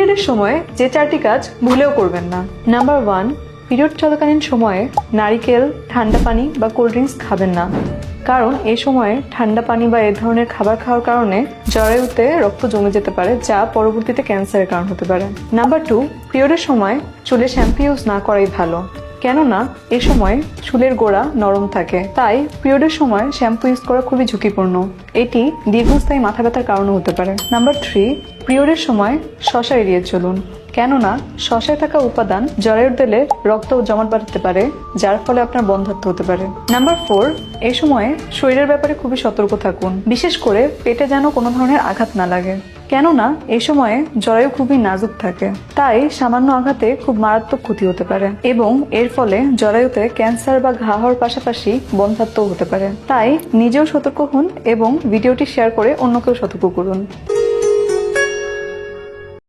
পিরিয়ডের সময় যে 4টি কাজ ভুলেও করবেন না। নাম্বার 1, পিরিয়ড চলাকালীন সময়ে নারিকেল, ঠান্ডা পানি বা কোল্ড ড্রিঙ্কস খাবেন না, কারণ এই সময়ে ঠান্ডা পানি বা এই ধরনের খাবার খাওয়ার কারণে জরায়ুতে রক্ত জমে যেতে পারে, যা পরবর্তীতে ক্যান্সারের কারণ হতে পারে। নাম্বার 2, পিরিয়ডের সময় চুলে শ্যাম্পু ইউজ না করাই ভালো, কেননা এই সময় চুলের গোড়া নরম থাকে, তাই পিরিয়ডের সময় শ্যাম্পু ইউজ করা খুবই ঝুঁকিপূর্ণ। এটি দীর্ঘস্থায়ী মাথা ব্যথার কারণও হতে পারে। নাম্বার 3, পিরিয়ডের সময় শসা এড়িয়ে চলুন, কেননা শসায় থাকা উপাদান জরায়ুর তেলে রক্ত জমাট বাঁধতে পারে, যার ফলে আপনার বন্ধ্যাত্ব হতে পারে। নাম্বার 4, এই সময়ে শরীরের ব্যাপারে খুবই সতর্ক থাকুন, বিশেষ করে পেটে যেন কোনো ধরনের আঘাত না লাগে, কেননা এই সময়ে জরায়ু খুবই নাজুক থাকে, তাই সামান্য আঘাতে খুব মারাত্মক ক্ষতি হতে পারে এবং এর ফলে জরায়ুতে ক্যান্সার বা ঘা হওয়ার পাশাপাশি বন্ধ্যাত্বও হতে পারে। তাই নিজেও সতর্ক হন এবং ভিডিওটি শেয়ার করে অন্যকেও সতর্ক করুন।